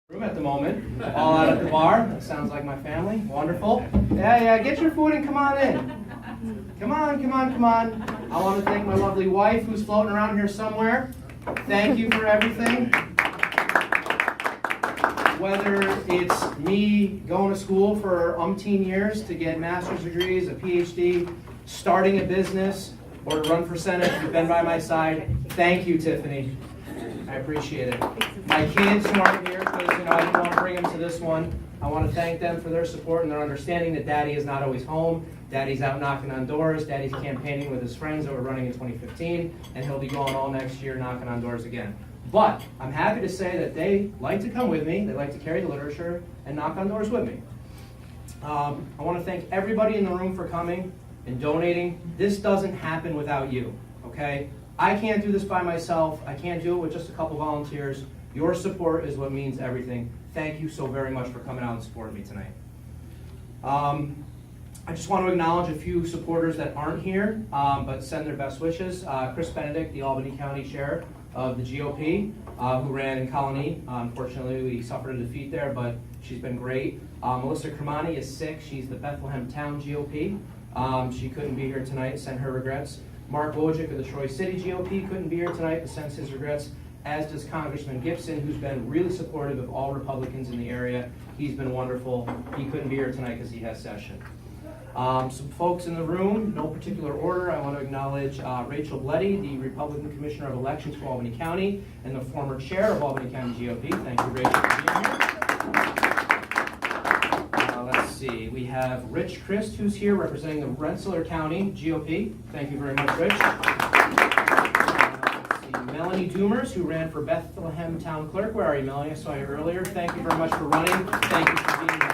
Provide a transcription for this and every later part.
Room at the moment, all out at the bar. That sounds like my family. Wonderful. Yeah, get your food and come on in. Come on. I want to thank my lovely wife who's floating around here somewhere. Thank you for everything. Whether it's me going to school for umpteen years to get master's degrees, a PhD, starting a business, or to run for Senate, you've been by my side. Thank you, Tiffany. I appreciate it. My kids who aren't here, because I didn't want to bring them to this one, I want to thank them for their support and their understanding that Daddy is not always home. Daddy's out knocking on doors. Daddy's campaigning with his friends that were running in 2015, and he'll be going all next year knocking on doors again. But I'm happy to say that they like to come with me. They like to carry the literature and knock on doors with me. I want to thank everybody in the room for coming and donating. This doesn't happen without you, okay? I can't do this by myself. I can't do it with just a couple volunteers. Your support is what means everything. Thank you so very much for coming out and supporting me tonight. I just want to acknowledge a few supporters that aren't here, but send their best wishes. Chris Benedict, the Albany County Sheriff of the GOP, who ran in Colony. Unfortunately, we suffered a defeat there, but she's been great. Melissa Cremani is sick. She's the Bethlehem Town GOP. She couldn't be here tonight. Send her regrets. Mark Wojcik of the Troy City GOP couldn't be here tonight, but sends his regrets, as does Congressman Gibson, who's been really supportive of all Republicans in the area. He's been wonderful. He couldn't be here tonight because he has session. Some folks in the room, no particular order. I want to acknowledge Rachel Bleddy, the Republican Commissioner of Elections for Albany County and the former chair of Albany County GOP. Thank you, Rachel, for being here. Let's see, we have Rich Christ, who's here representing the Rensselaer County GOP. Thank you very much, Rich. Let's see, Melanie Doomers, who ran for Bethlehem Town Clerk. Where are you, Melanie? I saw you earlier. Thank you very much for running. Thank you for being here.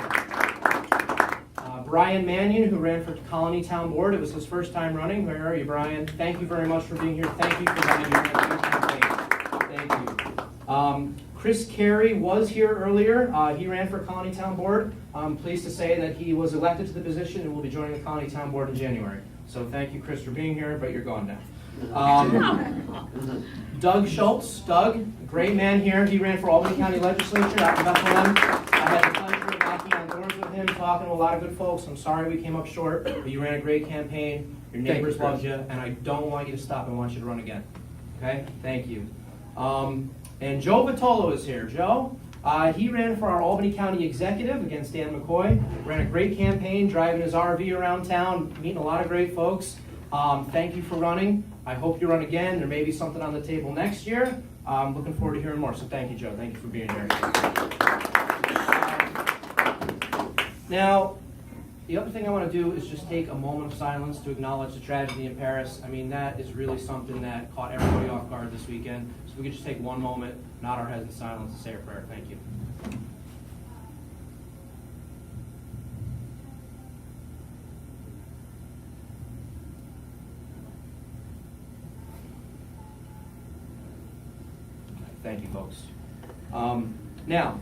Brian Mannion, who ran for Colony Town Board. It was his first time running. Where are you, Brian? Thank you very much for being here. Thank you for running your campaign. Thank you. Chris Carey was here earlier. He ran for Colony Town Board. I'm pleased to say that he was elected to the position and will be joining the Colony Town Board in January. So thank you, Chris, for being here, but you're gone now. Doug Schultz. Doug, great man here. He ran for Albany County Legislature out in Bethlehem. I had the pleasure of knocking on doors with him, talking to a lot of good folks. I'm sorry we came up short, but you ran a great campaign. Your neighbors loved you, and I don't want you to stop. I want you to run again. Okay? Thank you. And Joe Vitolo is here. Joe, he ran for our Albany County Executive against Dan McCoy. Ran a great campaign, driving his RV around town, meeting a lot of great folks. Thank you for running. I hope you run again. There may be something on the table next year. I'm looking forward to hearing more. So thank you, Joe. Thank you for being here. Now, the other thing I want to do is just take a moment of silence to acknowledge the tragedy in Paris. I mean, that is really something that caught everybody off guard this weekend. So we could just take one moment, nod our heads in silence, and say a prayer. Thank you. Thank you, folks. Now,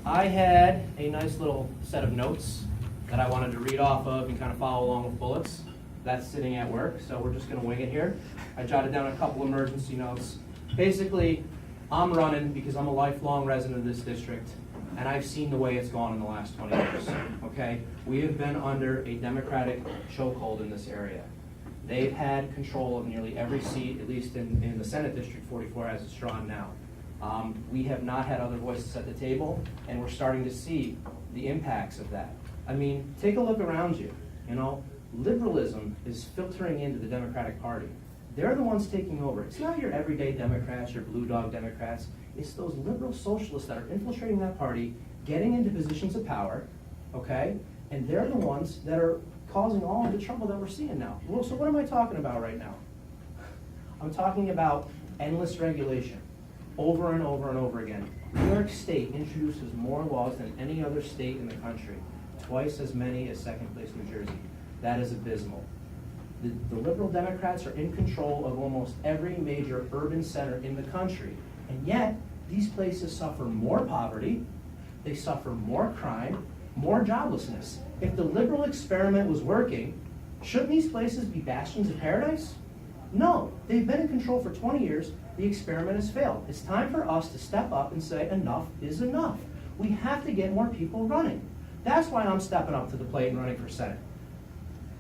I had a nice little set of notes that I wanted to read off of and kind of follow along with bullets. That's sitting at work, so we're just going to wing it here. I jotted down a couple emergency notes. Basically, I'm running because I'm a lifelong resident of this district, and I've seen the way it's gone in the last 20 years, okay? We have been under a Democratic chokehold in this area. They've had control of nearly every seat, at least in the Senate District 44 as it's drawn now. We have not had other voices at the table, and we're starting to see the impacts of that. I mean, take a look around you. You know, liberalism is filtering into the Democratic Party. They're the ones taking over. It's not your everyday Democrats, your blue dog Democrats. It's those liberal socialists that are infiltrating that party, getting into positions of power, okay? And they're the ones that are causing all of the trouble that we're seeing now. Well, so what am I talking about right now? I'm talking about endless regulation. Over and over and over again. New York State introduces more laws than any other state in the country. Twice as many as second place New Jersey. That is abysmal. The liberal Democrats are in control of almost every major urban center in the country. And yet, these places suffer more poverty, they suffer more crime, more joblessness. If the liberal experiment was working, shouldn't these places be bastions of paradise? No, they've been in control for 20 years. The experiment has failed. It's time for us to step up and say enough is enough. We have to get more people running. That's why I'm stepping up to the plate and running for Senate.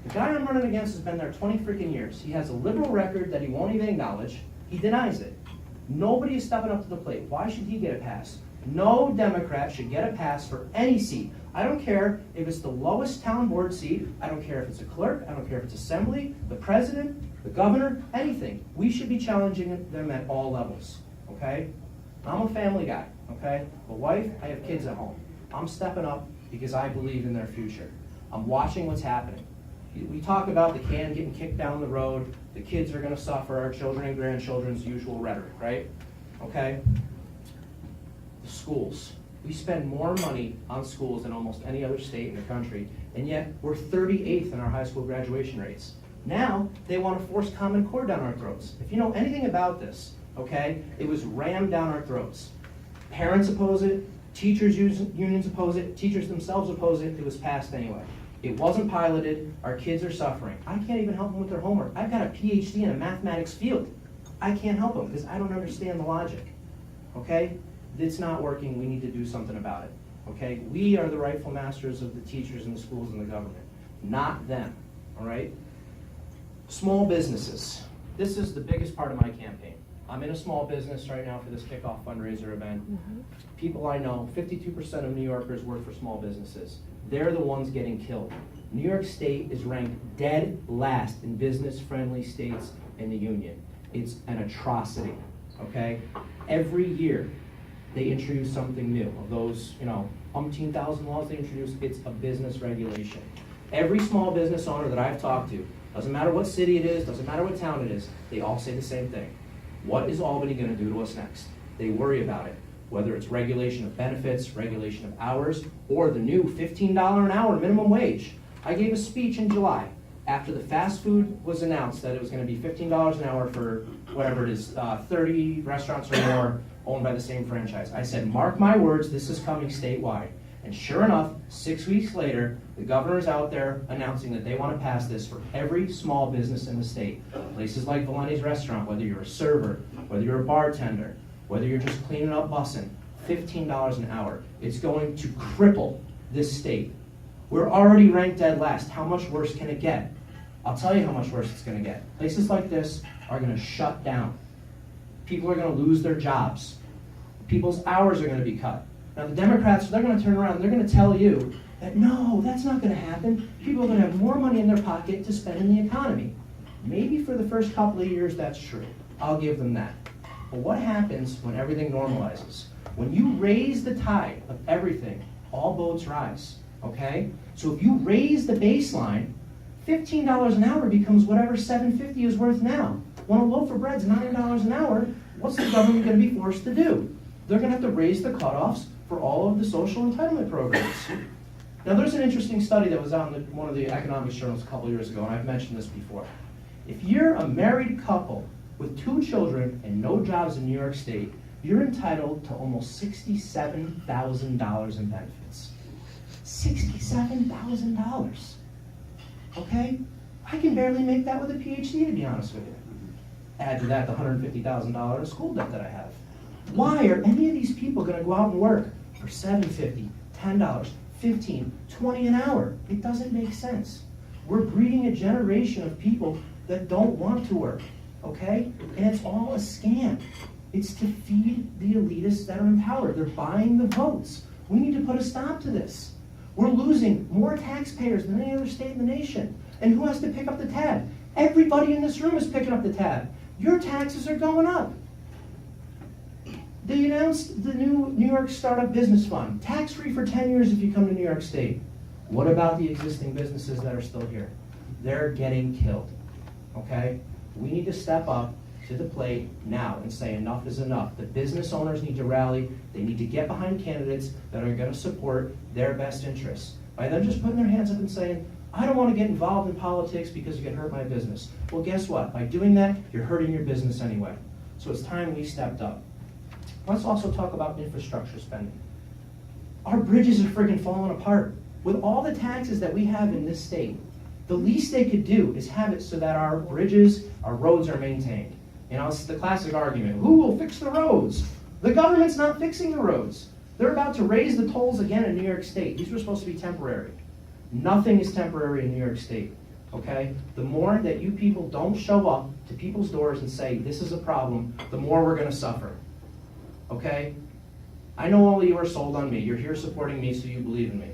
The guy I'm running against has been there 20 freaking years. He has a liberal record that he won't even acknowledge. He denies it. Nobody is stepping up to the plate. Why should he get a pass? No Democrat should get a pass for any seat. I don't care if it's the lowest town board seat. I don't care if it's a clerk. I don't care if it's assembly, the president, the governor, anything. We should be challenging them at all levels, okay? I'm a family guy, okay? A wife, I have kids at home. I'm stepping up because I believe in their future. I'm watching what's happening. We talk about the can getting kicked down the road. The kids are going to suffer, our children and grandchildren's usual rhetoric, right? Okay? The schools. We spend more money on schools than almost any other state in the country, and yet we're 38th in our high school graduation rates. Now, they want to force Common Core down our throats. If you know anything about this, okay, it was rammed down our throats. Parents oppose it, teachers unions oppose it, teachers themselves oppose it, it was passed anyway. It wasn't piloted, our kids are suffering. I can't even help them with their homework. I've got a PhD in a mathematics field. I can't help them because I don't understand the logic, okay? It's not working, we need to do something about it, okay? We are the rightful masters of the teachers and the schools and the government, not them, all right? Small businesses. This is the biggest part of my campaign. I'm in a small business right now for this kickoff fundraiser event. People I know, 52% of New Yorkers work for small businesses. They're the ones getting killed. New York State is ranked dead last in business-friendly states in the union. It's an atrocity, okay? Every year, they introduce something new. Of those, umpteen thousand laws they introduce, it's a business regulation. Every small business owner that I've talked to, doesn't matter what city it is, doesn't matter what town it is, they all say the same thing. What is Albany going to do to us next? They worry about it, whether it's regulation of benefits, regulation of hours, or the new $15 an hour minimum wage. I gave a speech in July after the fast food was announced that it was going to be $15 an hour for whatever it is, 30 restaurants or more owned by the same franchise. I said, mark my words, this is coming statewide. And sure enough, 6 weeks later, the governor's out there announcing that they want to pass this for every small business in the state. Places like Valentes restaurant, whether you're a server, whether you're a bartender, whether you're just cleaning up bussing, $15 an hour. It's going to cripple this state. We're already ranked dead last. How much worse can it get? I'll tell you how much worse it's going to get. Places like this are going to shut down. People are going to lose their jobs. People's hours are going to be cut. Now the Democrats, they're going to turn around and they're going to tell you that no, that's not going to happen. People are going to have more money in their pocket to spend in the economy. Maybe for the first couple of years that's true. I'll give them that. But what happens when everything normalizes? When you raise the tide of everything, all boats rise, okay? So if you raise the baseline, $15 an hour becomes whatever $7.50 is worth now. When a loaf of bread's $9 an hour, what's the government going to be forced to do? They're going to have to raise the cutoffs for all of the social entitlement programs. Now there's an interesting study that was out in one of the economics journals a couple years ago, and I've mentioned this before. If you're a married couple with 2 children and no jobs in New York State, you're entitled to almost $67,000 in benefits. $67,000. Okay? I can barely make that with a PhD, to be honest with you. Add to that the $150,000 in school debt that I have. Why are any of these people going to go out and work for $7.50, $10, $15, $20 an hour? It doesn't make sense. We're breeding a generation of people that don't want to work, okay? And it's all a scam. It's to feed the elitists that are in power. They're buying the votes. We need to put a stop to this. We're losing more taxpayers than any other state in the nation. And who has to pick up the tab? Everybody in this room is picking up the tab. Your taxes are going up. They announced the new New York Startup Business Fund, tax-free for 10 years if you come to New York State. What about the existing businesses that are still here? They're getting killed, okay? We need to step up to the plate now and say enough is enough. The business owners need to rally. They need to get behind candidates that are going to support their best interests. By them just putting their hands up and saying, I don't want to get involved in politics because you can hurt my business. Well, guess what? By doing that, you're hurting your business anyway. So it's time we stepped up. Let's also talk about infrastructure spending. Our bridges are friggin' falling apart. With all the taxes that we have in this state, the least they could do is have it so that our bridges, our roads are maintained. You know, it's the classic argument, who will fix the roads? The government's not fixing the roads. They're about to raise the tolls again in New York State. These were supposed to be temporary. Nothing is temporary in New York State, okay? The more that you people don't show up to people's doors and say, this is a problem, the more we're gonna suffer, okay? I know all of you are sold on me. You're here supporting me, so you believe in me.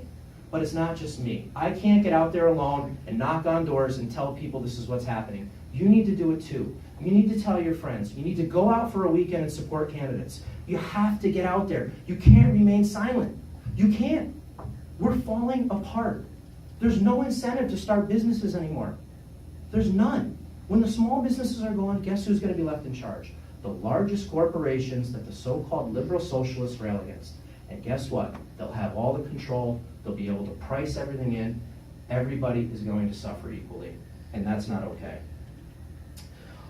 But it's not just me. I can't get out there alone and knock on doors and tell people this is what's happening. You need to do it too. You need to tell your friends. You need to go out for a weekend and support candidates. You have to get out there. You can't remain silent. You can't. We're falling apart. There's no incentive to start businesses anymore. There's none. When the small businesses are gone, guess who's going to be left in charge? The largest corporations that the so-called liberal socialists rail against. And guess what? They'll have all the control. They'll be able to price everything in. Everybody is going to suffer equally. And that's not okay.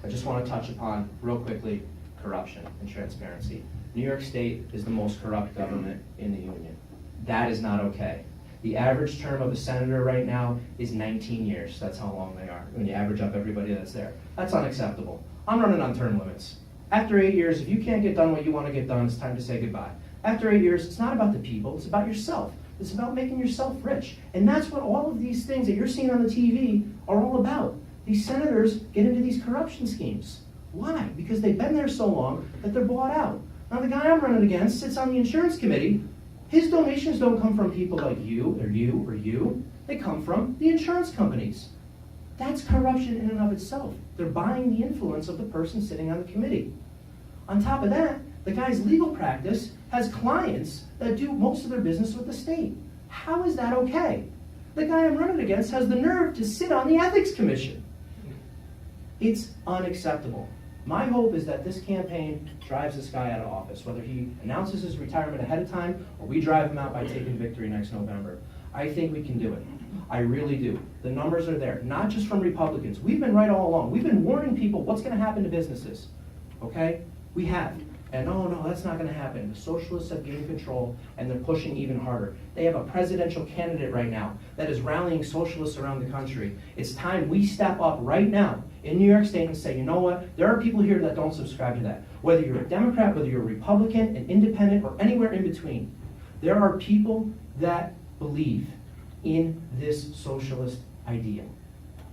I just want to touch upon, real quickly, corruption and transparency. New York State is the most corrupt government in the union. That is not okay. The average term of a senator right now is 19 years. That's how long they are, when you average up everybody that's there. That's unacceptable. I'm running on term limits. After 8 years, if you can't get done what you want to get done, it's time to say goodbye. After 8 years, it's not about the people, it's about yourself. It's about making yourself rich. And that's what all of these things that you're seeing on the TV are all about. These senators get into these corruption schemes. Why? Because they've been there so long that they're bought out. Now the guy I'm running against sits on the insurance committee. His donations don't come from people like you or you or you. They come from the insurance companies. That's corruption in and of itself. They're buying the influence of the person sitting on the committee. On top of that, the guy's legal practice has clients that do most of their business with the state. How is that okay? The guy I'm running against has the nerve to sit on the ethics commission. It's unacceptable. My hope is that this campaign drives this guy out of office, whether he announces his retirement ahead of time or we drive him out by taking victory next November. I think we can do it. I really do. The numbers are there, not just from Republicans. We've been right all along. We've been warning people what's going to happen to businesses, okay? We have. And no, that's not going to happen. The socialists have gained control, and they're pushing even harder. They have a presidential candidate right now that is rallying socialists around the country. It's time we step up right now in New York State and say, you know what? There are people here that don't subscribe to that. Whether you're a Democrat, whether you're a Republican, an independent, or anywhere in between, there are people that believe in this socialist idea.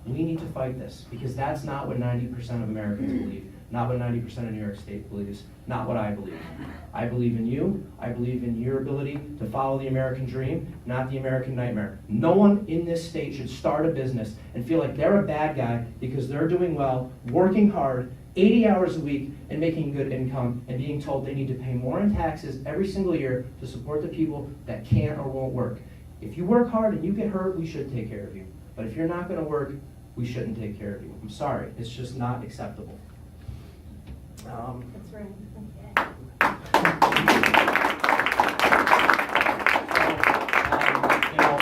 We need to fight this, because that's not what 90% of Americans believe. Not what 90% of New York State believes, not what I believe. I believe in you, I believe in your ability to follow the American dream, not the American nightmare. No one in this state should start a business and feel like they're a bad guy because they're doing well, working hard, 80 hours a week, and making good income, and being told they need to pay more in taxes every single year to support the people that can't or won't work. If you work hard and you get hurt, we should take care of you. But if you're not going to work, we shouldn't take care of you. I'm sorry, it's just not acceptable. That's right.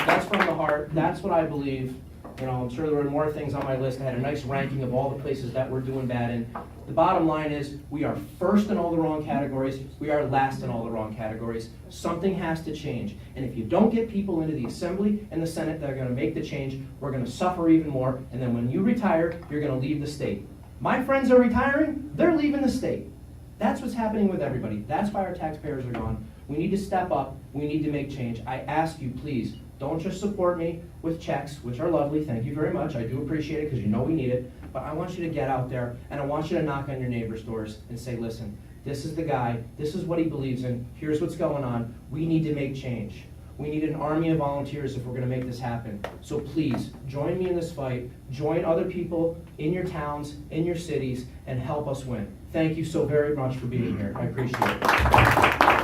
That's from the heart. That's what I believe. I'm sure there were more things on my list. I had a nice ranking of all the places that we're doing bad in. The bottom line is we are first in all the wrong categories. We are last in all the wrong categories. Something has to change. And if you don't get people into the Assembly and the Senate that are going to make the change, we're going to suffer even more. And then when you retire, you're going to leave the state. My friends are retiring, they're leaving the state. That's what's happening with everybody. That's why our taxpayers are gone. We need to step up. We need to make change. I ask you, please, don't just support me with checks, which are lovely. Thank you very much. I do appreciate it because you know we need it. But I want you to get out there, and I want you to knock on your neighbor's doors and say, listen, this is the guy. This is what he believes in. Here's what's going on. We need to make change. We need an army of volunteers if we're going to make this happen. So please, join me in this fight. Join other people in your towns, in your cities, and help us win. Thank you so very much for being here. I appreciate it.